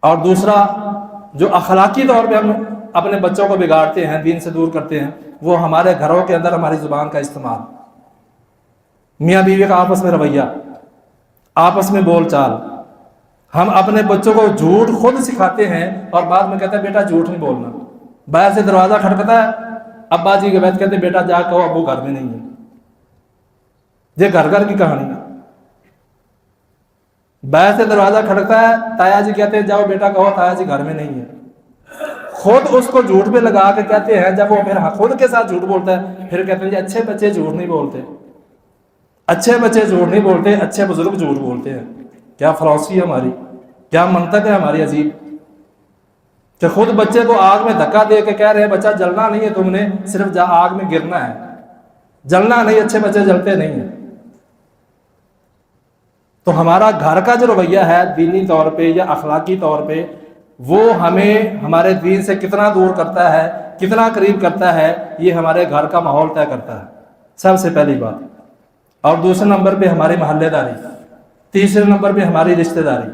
اور دوسرا جو اخلاقی طور پہ ہم اپنے بچوں کو بگاڑتے ہیں، دین سے دور کرتے ہیں، وہ ہمارے گھروں کے اندر ہماری زبان کا استعمال، میاں بیوی کا آپس میں رویہ، آپس میں بول چال۔ ہم اپنے بچوں کو جھوٹ خود سکھاتے ہیں اور بعد میں کہتے ہیں بیٹا جھوٹ نہیں بولنا۔ باہر سے دروازہ کھٹکتا ہے، ابا جی کے بعد کہتے ہیں بیٹا جا کہو ابو گھر میں نہیں ہے۔ یہ گھر گھر کی کہانی ہے۔ باہر سے دروازہ کھٹکتا ہے، تایا جی کہتے ہیں جاؤ بیٹا کہو تایا جی گھر میں نہیں ہے۔ خود اس کو جھوٹ پہ لگا کے کہتے ہیں، جب وہ پھر خود کے ساتھ جھوٹ بولتا ہے پھر کہتے ہیں جی اچھے بچے جھوٹ نہیں بولتے، اچھے بچے جھوٹ نہیں بولتے، اچھے بزرگ جھوٹ بولتے ہیں۔ کیا فلسفی ہے ہماری، کیا منطق ہے ہماری عجیب، کہ خود بچے کو آگ میں دھکا دے کے کہہ رہے ہیں بچہ جلنا نہیں ہے، تم نے صرف آگ میں گرنا ہے، جلنا نہیں، اچھے بچے جلتے نہیں ہیں۔ تو ہمارا گھر کا جو رویہ ہے دینی طور پہ یا اخلاقی طور پہ، وہ ہمیں ہمارے دین سے کتنا دور کرتا ہے، کتنا قریب کرتا ہے، یہ ہمارے گھر کا ماحول طے کرتا ہے، سب سے پہلی بات۔ اور دوسرے نمبر پہ ہماری محلے داری، تیسرے نمبر پہ ہماری رشتہ داری،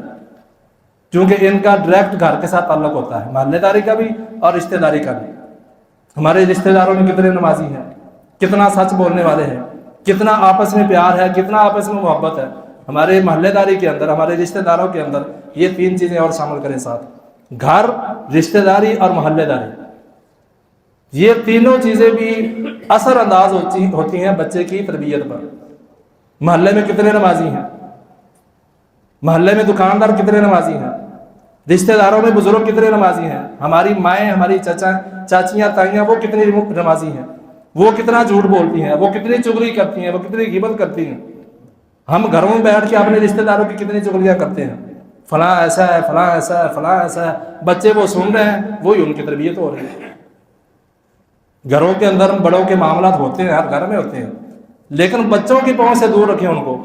کیونکہ ان کا ڈائریکٹ گھر کے ساتھ تعلق ہوتا ہے، محلے داری کا بھی اور رشتہ داری کا بھی۔ ہمارے رشتہ داروں میں کتنے نمازی ہیں، کتنا سچ بولنے والے ہیں، کتنا آپس میں پیار ہے، کتنا آپس میں محبت ہے۔ ہمارے محلے داری کے اندر، ہمارے رشتہ داروں کے اندر یہ تین چیزیں اور شامل کریں ساتھ، گھر، رشتہ داری اور محلے داری۔ یہ تینوں چیزیں بھی اثر انداز ہوتی ہیں بچے کی تربیت پر۔ محلے میں کتنے نمازی ہیں، محلے میں دکاندار کتنے نمازی ہیں، رشتہ داروں میں بزرگ کتنے نمازی ہیں، ہماری مائیں، ہماری چاچیاں، تائیاں وہ کتنی نمازی ہیں، وہ کتنا جھوٹ بولتی ہیں، وہ کتنی چغلی کرتی ہیں، وہ کتنی غیبت کرتی ہیں۔ ہم گھروں میں بیٹھ کے اپنے رشتہ داروں کی کتنی چغلیاں کرتے ہیں، فلاں ایسا ہے، فلاں ایسا ہے، فلاں ایسا ہے۔ بچے وہ سن رہے ہیں، وہی ان کی تربیت ہو رہی ہے۔ گھروں کے اندر بڑوں کے معاملات ہوتے ہیں، ہر گھر میں ہوتے ہیں، لیکن بچوں کی پہنچ سے دور رکھیں ان کو۔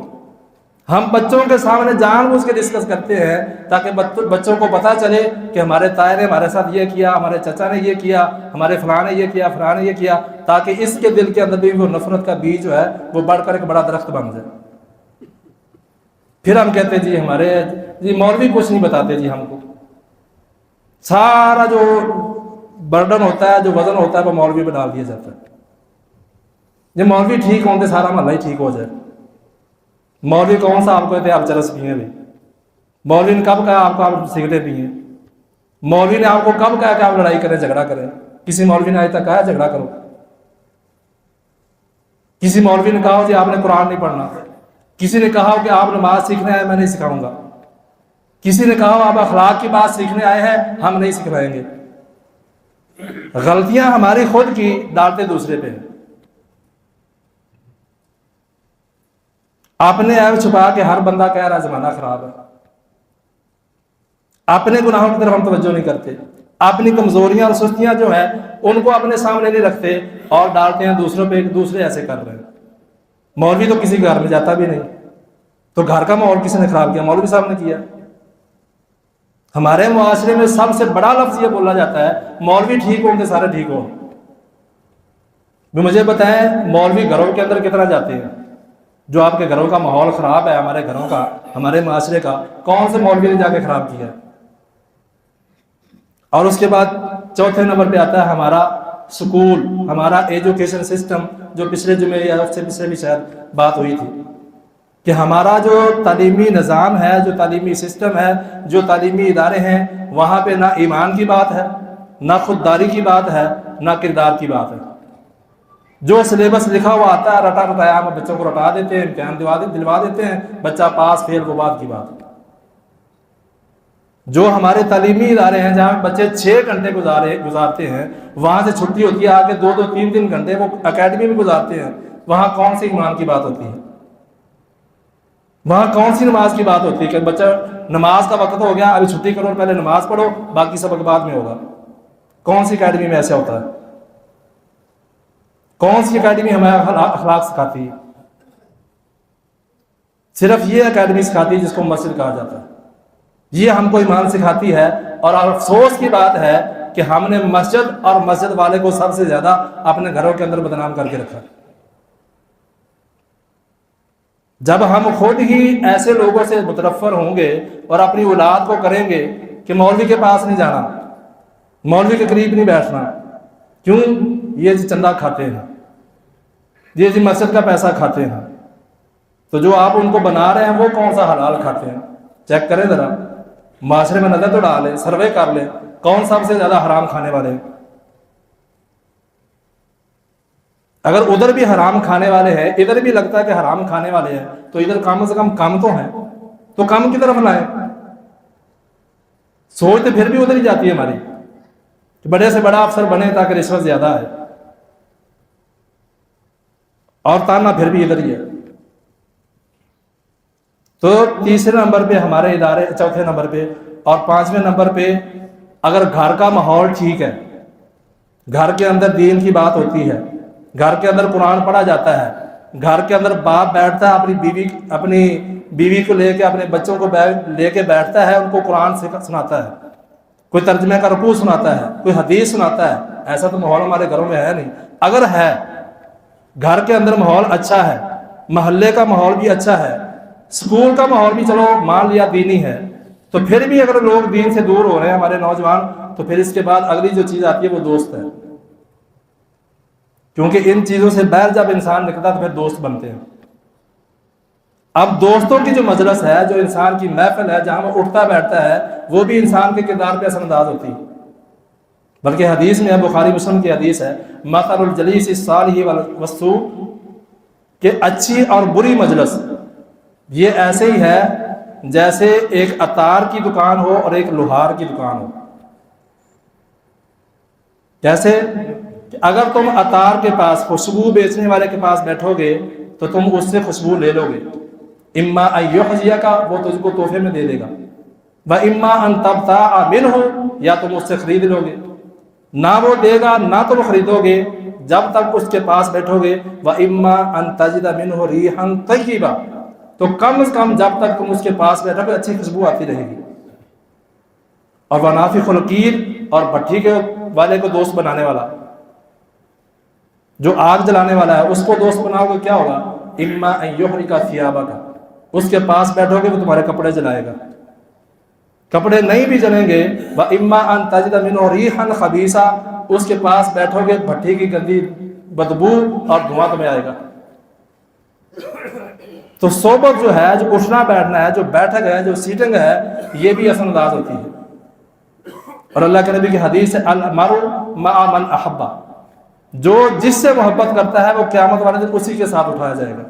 ہم بچوں کے سامنے جان بوجھ کے ڈسکس کرتے ہیں تاکہ بچوں کو پتہ چلے کہ ہمارے تایا نے ہمارے ساتھ یہ کیا، ہمارے چچا نے یہ کیا، ہمارے فلاں نے یہ کیا، فلاں نے یہ کیا، تاکہ اس کے دل کے اندر بھی وہ نفرت کا بیج جو ہے وہ بڑھ کر ایک بڑا درخت بن جائے۔ پھر ہم کہتے ہیں جی مولوی کچھ نہیں بتاتے جی ہم کو، سارا جو برڈن ہوتا ہے، جو وزن ہوتا ہے وہ مولوی پہ ڈال دیا جاتا ہے۔ جب مولوی ٹھیک ہوں تو سارا محلہ ہی ٹھیک ہو جائے۔ مولوی کون سا آپ کو کہتے ہیں آپ چرس پیئیں بھی؟ مولوی نے کب کہا آپ کو آپ سگریٹیں پیئیں؟ مولوی نے آپ کو کب کہا کہ آپ لڑائی کریں، جھگڑا کریں؟ کسی مولوی نے آج تک کہا جھگڑا کرو؟ کسی مولوی نے کہا کہ آپ نے قرآن نہیں پڑھنا؟ کسی نے کہا کہ آپ نماز سیکھنا ہے، میں نہیں سکھاؤں گا؟ کسی نے کہا آپ اخلاق کی بات سیکھنے آئے ہیں، ہم نہیں سکھلائیں گے؟ غلطیاں ہماری خود کی، ڈالتے دوسرے پہ۔ اپنے عیب چھپا کے ہر بندہ کہہ رہا زمانہ خراب ہے، اپنے گناہوں کی طرف ہم توجہ نہیں کرتے، اپنی کمزوریاں اور سستیاں جو ہیں ان کو اپنے سامنے نہیں رکھتے اور ڈالتے ہیں دوسروں پہ، دوسرے ایسے کر رہے ہیں۔ مولوی تو کسی گھر میں جاتا بھی نہیں، تو گھر کا ماحول کسی نے خراب کیا؟ مولوی صاحب نے کیا۔ ہمارے معاشرے میں سب سے بڑا لفظ یہ بولا جاتا ہے مولوی ٹھیک ہوں گے سارے ٹھیک ہوں۔ مجھے بتائیں مولوی گھروں کے اندر کتنا جاتے ہیں؟ جو آپ کے گھروں کا ماحول خراب ہے، ہمارے گھروں کا، ہمارے معاشرے کا، کون سے مولوی نے جا کے خراب کیا؟ اور اس کے بعد چوتھے نمبر پہ آتا ہے ہمارا سکول، ہمارا ایجوکیشن سسٹم، جو پچھلے جمعے یا اس سے پچھلے بھی شاید بات ہوئی تھی کہ ہمارا جو تعلیمی نظام ہے، جو تعلیمی سسٹم ہے، جو تعلیمی ادارے ہیں، وہاں پہ نہ ایمان کی بات ہے، نہ خودداری کی بات ہے، نہ کردار کی بات ہے۔ جو سلیبس لکھا ہوا آتا ہے رٹا رٹایا ہم بچوں کو رٹا دیتے ہیں، امتحان دلوا دیتے ہیں، بچہ پاس فیل وہ بات کی بات ہے۔ جو ہمارے تعلیمی ادارے ہیں جہاں بچے 6 گھنٹے گزارتے ہیں، وہاں سے چھٹی ہوتی ہے آ کے 2 3 گھنٹے وہ اکیڈمی میں گزارتے ہیں، وہاں کون سی ایمان کی بات ہوتی ہے؟ وہاں کون سی نماز کی بات ہوتی ہے کہ بچہ نماز کا وقت ہو گیا ابھی چھٹی کرو، پہلے نماز پڑھو، باقی سبق بعد میں ہوگا؟ کون سی اکیڈمی میں ایسا ہوتا ہے؟ کون سی اکیڈمی ہمیں اخلاق سکھاتی ہے؟ صرف یہ اکیڈمی سکھاتی ہے جس کو مسجد کہا جاتا ہے، یہ ہم کو ایمان سکھاتی ہے۔ اور افسوس کی بات ہے کہ ہم نے مسجد اور مسجد والے کو سب سے زیادہ اپنے گھروں کے اندر بدنام کر کے رکھا۔ جب ہم خود ہی ایسے لوگوں سے متنفر ہوں گے اور اپنی اولاد کو کریں گے کہ مولوی کے پاس نہیں جانا، مولوی کے قریب نہیں بیٹھنا. کیوں؟ یہ جی چندہ کھاتے ہیں، یہ جی مسجد کا پیسہ کھاتے ہیں. تو جو آپ ان کو بنا رہے ہیں وہ کون سا حلال کھاتے ہیں؟ چیک کریں ذرا، معاشرے میں نظر تو ڈالیں، سروے کر لیں کون سب سے زیادہ حرام کھانے والے ہیں. اگر ادھر بھی حرام کھانے والے ہیں، ادھر بھی لگتا ہے کہ حرام کھانے والے ہیں، تو ادھر کم سے کم تو ہیں، تو کم کی طرف لائیں. سوچ تو پھر بھی ادھر ہی جاتی ہے ہماری کہ بڑے سے بڑا افسر بنے تاکہ رشوت زیادہ ہے، اور تانا پھر بھی ادھر ہی ہے. تو تیسرے نمبر پہ ہمارے ادارے، چوتھے نمبر پہ اور پانچویں نمبر پہ اگر گھر کا ماحول ٹھیک ہے، گھر کے اندر دین کی بات ہوتی ہے، گھر کے اندر قرآن پڑھا جاتا ہے، گھر کے اندر باپ بیٹھتا ہے اپنی بیوی کو لے کے، اپنے بچوں کو لے کے بیٹھتا ہے، ان کو قرآن سناتا ہے، کوئی ترجمے کا رکوع سناتا ہے، کوئی حدیث سناتا ہے. ایسا تو ماحول ہمارے گھروں میں ہے نہیں. اگر ہے، گھر کے اندر ماحول اچھا ہے، محلے کا ماحول بھی اچھا ہے، اسکول کا ماحول بھی چلو مان لیا دینی ہے، تو پھر بھی اگر لوگ دین سے دور ہو رہے ہیں ہمارے نوجوان، تو پھر اس کے بعد اگلی جو چیز آتی ہے وہ دوست ہے. کیونکہ ان چیزوں سے باہر جب انسان نکلتا ہے تو پھر دوست بنتے ہیں. اب دوستوں کی جو مجلس ہے، جو انسان کی محفل ہے، جہاں وہ اٹھتا بیٹھتا ہے، وہ بھی انسان کے کردار پہ اثر انداز ہوتی ہے. بلکہ حدیث میں ہے، بخاری مسلم کی حدیث ہے، مثل الجلیس الصالح والسوء، کہ اچھی اور بری مجلس یہ ایسے ہی ہے جیسے ایک عطار کی دکان ہو اور ایک لوہار کی دکان ہو. جیسے کہ اگر تم عطار کے پاس، خوشبو بیچنے والے کے پاس بیٹھو گے تو تم اس سے خوشبو لے لو گے، اما ان یحظیک، وہ تجھ کو تحفے میں دے دے گا، واما ان تبتاع منہ، یا تم اس سے خرید لو گے. نہ وہ دے گا نہ تم خریدو گے جب تک اس کے پاس بیٹھو گے. واما ان تجد منہ ریحا طیبا، تو کم از کم جب تک تم اس کے پاس بیٹھو گے اچھی خوشبو آتی رہے گی. اور ونافخ القیر، اور بھٹی کے والے کو دوست بنانے والا، جو آگ جلانے والا ہے اس کو دوست بناؤ گے کیا ہوگا؟ اما ان یحرق ثیابک، اس کے پاس بیٹھو گے وہ تمہارے کپڑے جلائے گا. کپڑے نہیں بھی جلیں گے. واما ان تجد منہ ریحا خبیثا، اس کے پاس بیٹھو گے بھٹی کی گندی بدبو اور دھواں تمہیں آئے گا. تو صحبت جو ہے، جو اٹھنا بیٹھنا ہے، جو بیٹھک ہے، جو سیٹنگ ہے، یہ بھی اثر انداز ہوتی ہے. اور اللہ کے نبی کی حدیث ہے، المرء مع من احب، جو جس سے محبت کرتا ہے وہ قیامت والے دن اسی کے ساتھ اٹھایا جائے گا.